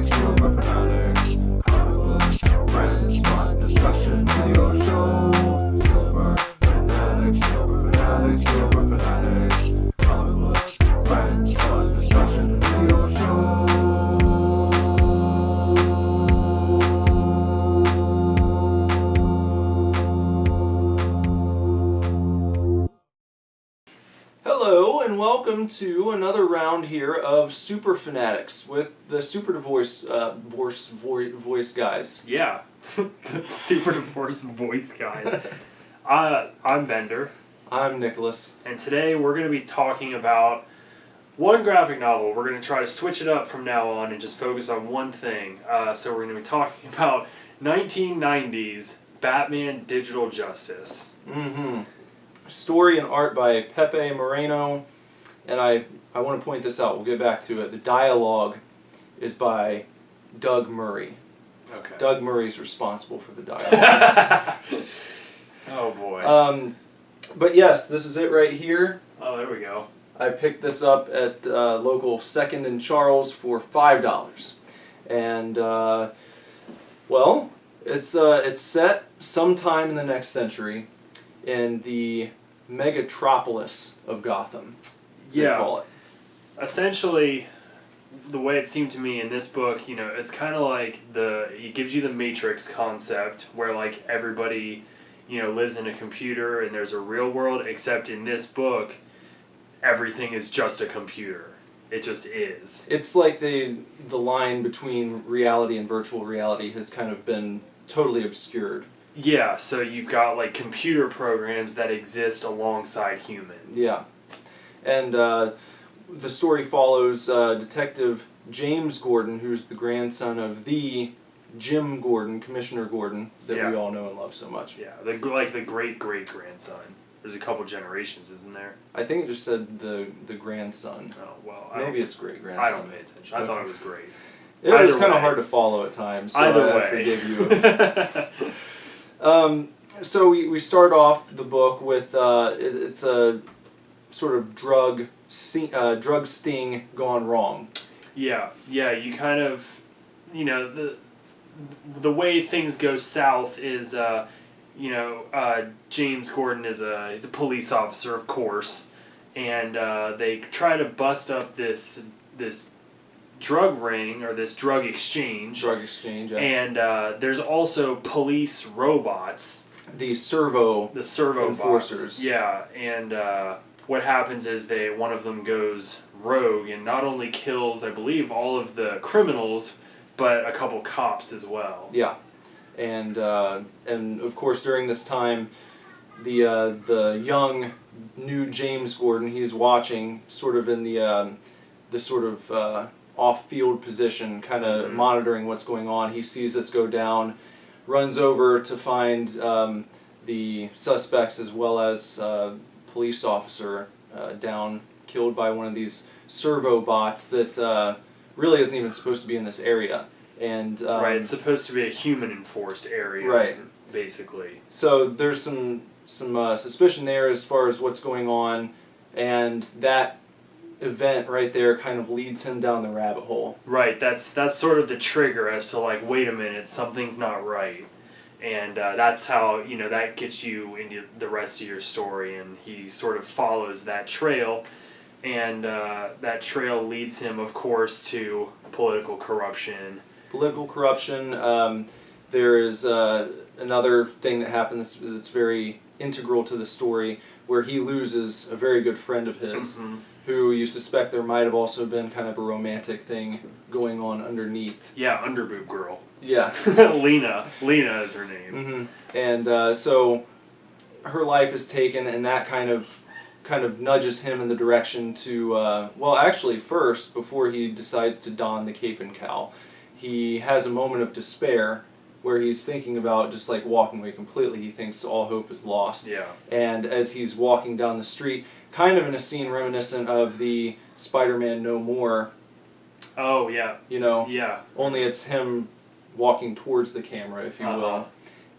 Super fanatics, Hollywood friends, fun discussion video show. Super fanatics, Hollywood friends, fun discussion video show. Hello and welcome to another round here of Super Fanatics with the Super Divorce voice guys. Yeah, the Super Divorce voice guys. I'm Bender, I'm Nicholas. and today we're going to be talking about one graphic novel. We're going to try to switch it up from now on and just focus on one thing. So we're going to be talking about 1990s Batman Digital Justice. Mm-hmm. Story and art by Pepe Moreno, and I want to point this out. We'll get back to it. The dialogue is by Doug Murray. Okay. Doug Murray's responsible for the dialogue. Oh boy. But yes, this is it right here. Oh, there we go. I picked this up at local 2nd and Charles for $5, and well, it's set sometime in the next century in the megatropolis of Gotham. They call it. Essentially, the way it seemed to me in this book, it's kind of like it gives you the Matrix concept where like everybody, lives in a computer and there's a real world, except in this book, everything is just a computer. It just is. It's like the line between reality and virtual reality has kind of been totally obscured. Yeah, so you've got like computer programs that exist alongside humans. Yeah. And the story follows Detective James Gordon, who's the grandson of the Jim Gordon, Commissioner Gordon, that we all know and love so much. Yeah, the great-great-grandson. There's a couple generations, isn't there? I think it just said the grandson. Oh, well. Maybe it's great-grandson. I don't pay attention. I thought it was great. It was kind of hard to follow at times, so I forgive you. So we start off the book with it's a sort of drug sting gone wrong. Yeah, you kind of, the way things go south is, James Gordon he's a police officer, of course, and they try to bust up this drug ring or this drug exchange. Yeah. And there's also police robots. The servo enforcers. bots. Yeah, and what happens is one of them goes rogue and not only kills, I believe, all of the criminals, but a couple cops as well. Yeah, and of course during this time, the young new James Gordon, he's watching sort of in the sort of off-field position, kind of monitoring what's going on. He sees this go down, runs over to find the suspects as well as police officer down, killed by one of these servo bots that really isn't even supposed to be in this area. And right, it's supposed to be a human-enforced area. Right. Basically. So there's some suspicion there as far as what's going on, and that event right there kind of leads him down the rabbit hole. Right, that's sort of the trigger as to like, wait a minute, something's not right. And that's how, that gets you into the rest of your story, and he sort of follows that trail, and that trail leads him, of course, to political corruption. There is another thing that happens that's very integral to the story, where he loses a very good friend of his, who you suspect there might have also been kind of a romantic thing going on underneath. Yeah, underboob girl. Yeah. Lena is her name. And so her life is taken, and that kind of nudges him in the direction to, well, actually first, before he decides to don the cape and cowl, he has a moment of despair where he's thinking about just like walking away completely. He thinks all hope is lost. Yeah. And as he's walking down the street, kind of in a scene reminiscent of the Spider-Man No More. Oh, yeah. Yeah. Only it's him walking towards the camera, if you will.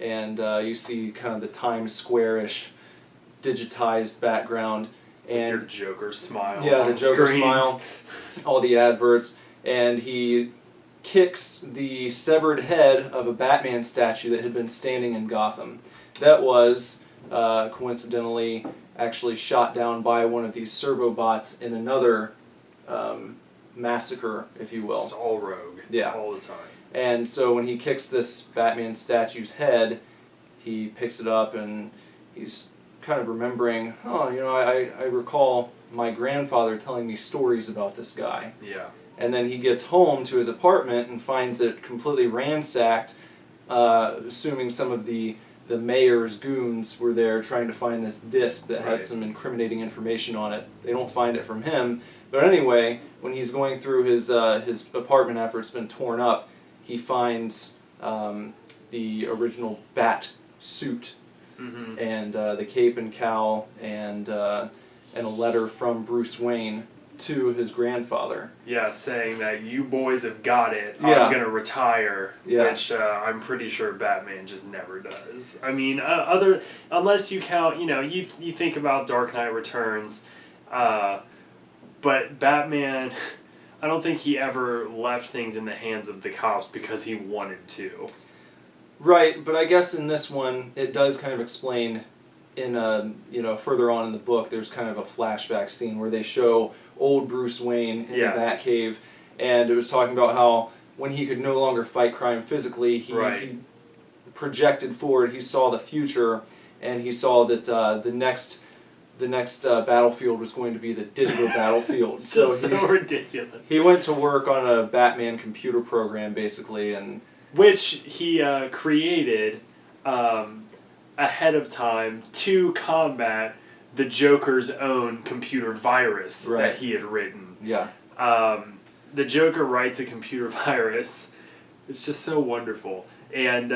And you see kind of the Times Square-ish digitized background. And with your Joker smile. Yeah, the Joker smile, all the adverts, and he kicks the severed head of a Batman statue that had been standing in Gotham. That was, coincidentally, actually shot down by one of these servobots in another massacre, if you will. Just all rogue. Yeah. All the time. And so when he kicks this Batman statue's head, he picks it up and he's kind of remembering, oh, you know, I recall my grandfather telling me stories about this guy. Yeah. And then he gets home to his apartment and finds it completely ransacked, assuming some of the mayor's goons were there trying to find this disc that had some incriminating information on it. They don't find it from him. But anyway, when he's going through his apartment after it's been torn up, he finds the original bat suit and the cape and cowl and a letter from Bruce Wayne to his grandfather. Yeah, saying that you boys have got it. Yeah. I'm gonna retire, Yeah. which I'm pretty sure Batman just never does. I mean, unless you count, you know, you think about Dark Knight Returns, but Batman, I don't think he ever left things in the hands of the cops because he wanted to. Right, but I guess in this one it does kind of explain in further on in the book there's kind of a flashback scene where they show old Bruce Wayne in the Batcave, and it was talking about how when he could no longer fight crime physically, he projected forward, he saw the future, and he saw that the next battlefield was going to be the digital battlefield. So ridiculous. He went to work on a Batman computer program, basically, and which he created ahead of time to combat the Joker's own computer virus that he had written. Yeah. The Joker writes a computer virus. It's just so wonderful. And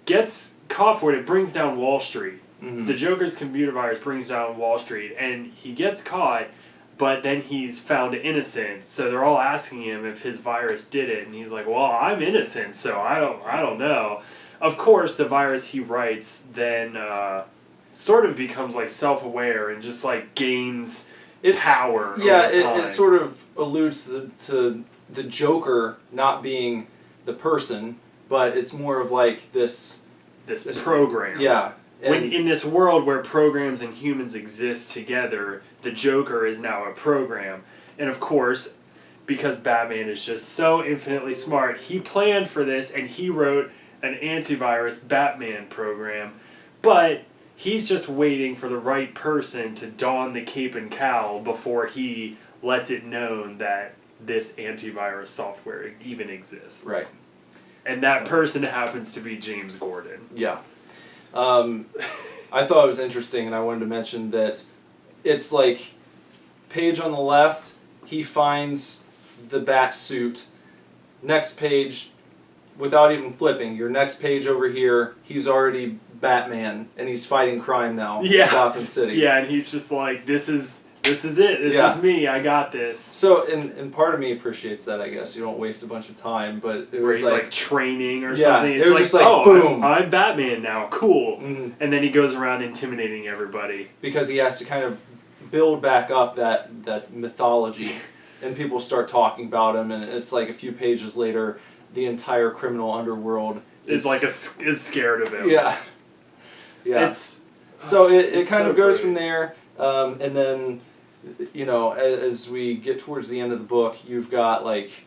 gets caught for it. It brings down Wall Street. Mm-hmm. The Joker's computer virus brings down Wall Street. And he gets caught, but then he's found innocent. So they're all asking him if his virus did it. And he's like, well, I'm innocent, so I don't know. Of course, the virus he writes then sort of becomes like self-aware and just like gains power. Yeah, over time. It sort of alludes to the Joker not being the person, but it's more of like this program. Yeah. When in this world where programs and humans exist together, the Joker is now a program. And of course, because Batman is just so infinitely smart, he planned for this and he wrote an antivirus Batman program. But he's just waiting for the right person to don the cape and cowl before he lets it known that this antivirus software even exists. Right. And that person happens to be James Gordon. Yeah. I thought it was interesting, and I wanted to mention that it's like, page on the left, he finds the bat suit. Next page, without even flipping, your next page over here, he's already Batman, and he's fighting crime now in Gotham City. Yeah, and he's just like, this is it. This is me. I got this. So, and part of me appreciates that, I guess. You don't waste a bunch of time, but it where was he's like training or yeah, something. It's it was like, just like, oh, boom. I'm Batman now. Cool. Mm-hmm. And then he goes around intimidating everybody. Because he has to kind of build back up that mythology, and people start talking about him, and it's like a few pages later, the entire criminal underworld is scared of him. Yeah. Yeah. So it kind of goes from there, and then, you know, as we get towards the end of the book, you've got like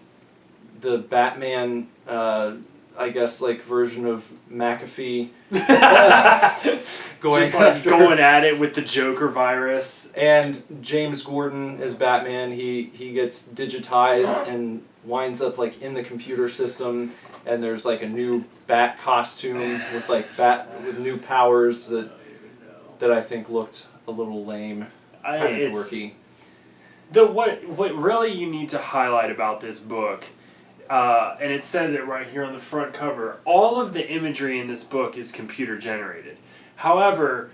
the Batman, I guess, like version of McAfee going at it with the Joker virus. And James Gordon is Batman. He gets digitized and winds up like in the computer system, and there's like a new bat costume with like with new powers that I think looked a little lame, kind of dorky. What really you need to highlight about this book, and it says it right here on the front cover, all of the imagery in this book is computer generated. However,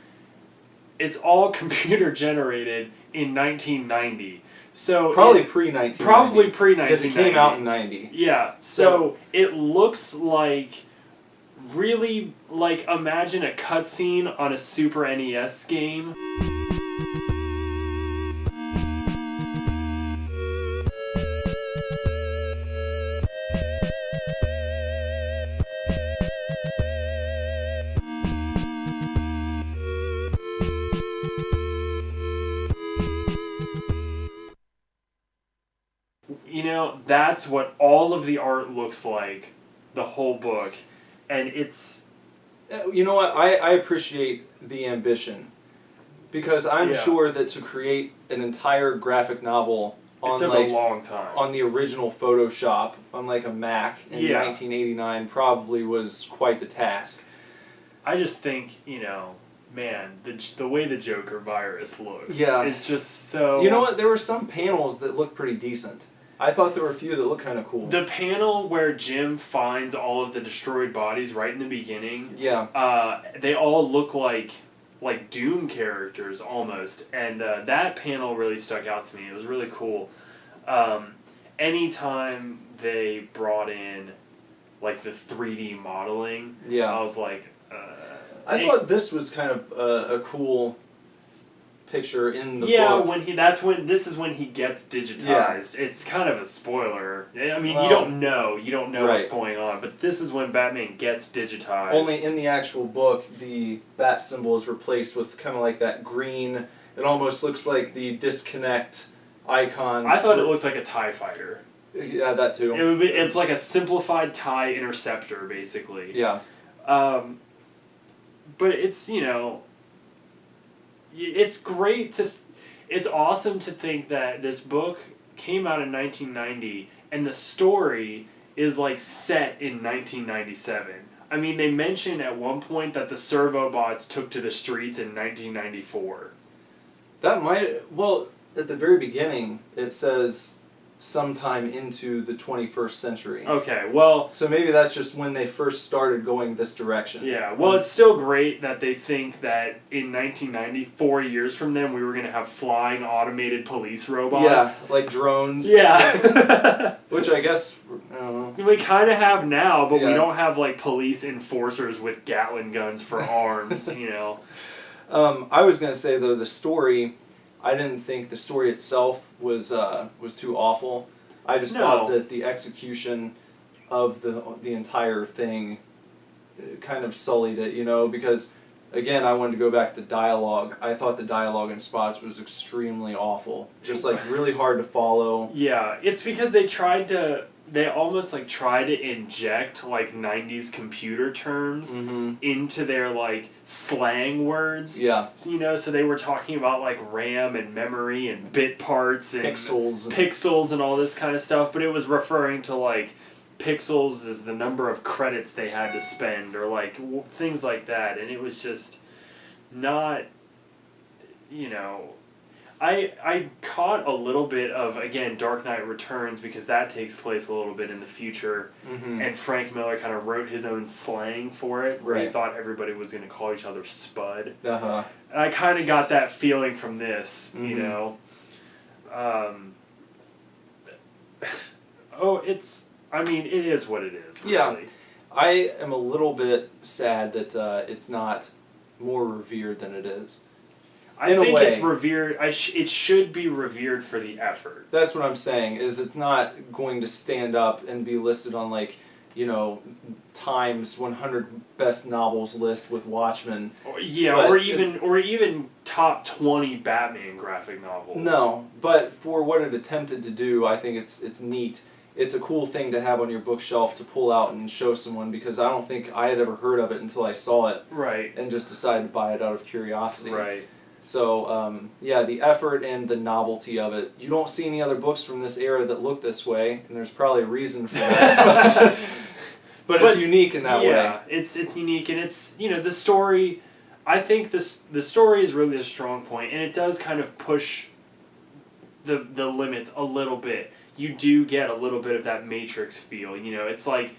it's all computer generated in 1990. So probably pre-1990. Probably pre-1990. Because it came out in 90. Yeah. So it looks like, really, like, imagine a cutscene on a Super NES game. you know, that's what all of the art looks like, the whole book, and it's... You know what? I appreciate the ambition, because I'm sure that to create an entire graphic novel on it took like a long time. on the original Photoshop on like a Mac in 1989 probably was quite the task. I just think, you know, man, the way the Joker virus looks, Yeah. it's just so... You know what? There were some panels that looked pretty decent. I thought there were a few that looked kind of cool. The panel where Jim finds all of the destroyed bodies right in the beginning, they all look like Doom characters almost, and that panel really stuck out to me. It was really cool. Anytime they brought in like the 3D modeling, I was like... I thought this was kind of a cool picture in the book. This is when he gets digitized. It's kind of a spoiler. I mean, you don't know what's going on, but this is when Batman gets digitized. Only in the actual book, the bat symbol is replaced with kind of like that green. It almost looks like the disconnect icon. I thought it looked like a TIE fighter. Yeah, that too. It's like a simplified TIE interceptor, basically. Yeah. But it's, you know, it's great it's awesome to think that this book came out in 1990 and the story is like set in 1997. I mean, they mention at one point that the Servobots took to the streets in 1994. That might, well, at the very beginning, it says sometime into the 21st century. Okay, well... So maybe that's just when they first started going this direction. Yeah, well, it's still great that they think that in 1990, 4 years from then, we were going to have flying automated police robots. Yeah, like drones. Yeah. Which I guess, I don't know. We kind of have now, but we don't have, like, police enforcers with Gatling guns for arms, you know. I was going to say, though, the story... I didn't think the story itself was too awful. I just thought that the execution of the entire thing kind of sullied it, you know, because, again, I wanted to go back to the dialogue. I thought the dialogue in spots was extremely awful. Just, like, really hard to follow. Yeah, it's because they almost, like, try to inject, like, 90s computer terms into their, like, slang words. Yeah. So, you know, so they were talking about, like, RAM and memory and bit parts and... Pixels and all this kind of stuff, but it was referring to, like, pixels as the number of credits they had to spend or, like, things like that. And it was just not, you know... I caught a little bit of, again, Dark Knight Returns because that takes place a little bit in the future, and Frank Miller kind of wrote his own slang for it, where he thought everybody was going to call each other Spud. And I kind of got that feeling from this, you know. It is what it is, really. Yeah. I am a little bit sad that it's not more revered than it is. I think it's revered. It should be revered for the effort. That's what I'm saying. Is it's not going to stand up and be listed on like, you know, Times 100 best novels list with Watchmen. Or even top 20 Batman graphic novels. No, but for what it attempted to do, I think it's neat. It's a cool thing to have on your bookshelf to pull out and show someone because I don't think I had ever heard of it until I saw it. Right. And just decided to buy it out of curiosity. Right. So, the effort and the novelty of it. You don't see any other books from this era that look this way, and there's probably a reason for that. but it's unique in that way. Yeah, it's unique, and it's, you know, the story, I think the story is really a strong point, and it does kind of push the limits a little bit. You do get a little bit of that Matrix feel, you know, it's like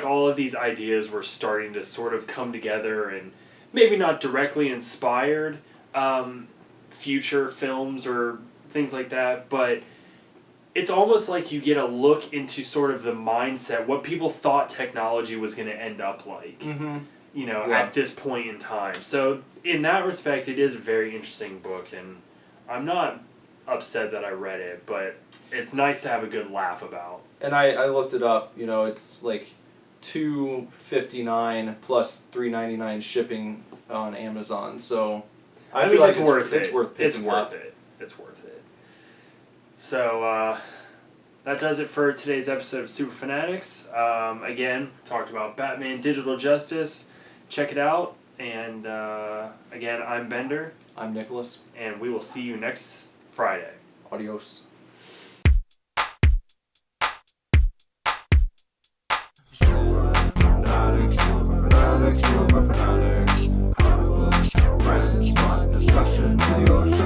all of these ideas were starting to sort of come together and maybe not directly inspired future films or things like that, but it's almost like you get a look into sort of the mindset, what people thought technology was going to end up like, you know, at this point in time. So in that respect, it is a very interesting book, and I'm not upset that I read it, but it's nice to have a good laugh about. And I looked it up, you know, it's like $2.59 plus $3.99 shipping on Amazon. So I feel like it's worth picking up. It's worth it. So that does it for today's episode of Super Fanatics. Again, talked about Batman Digital Justice. Check it out. And again, I'm Bender. I'm Nicholas. And we will see you next Friday. Adios. Superfanatics, superfanatics, superfanatics. Comic books, friends, fun discussion, video show.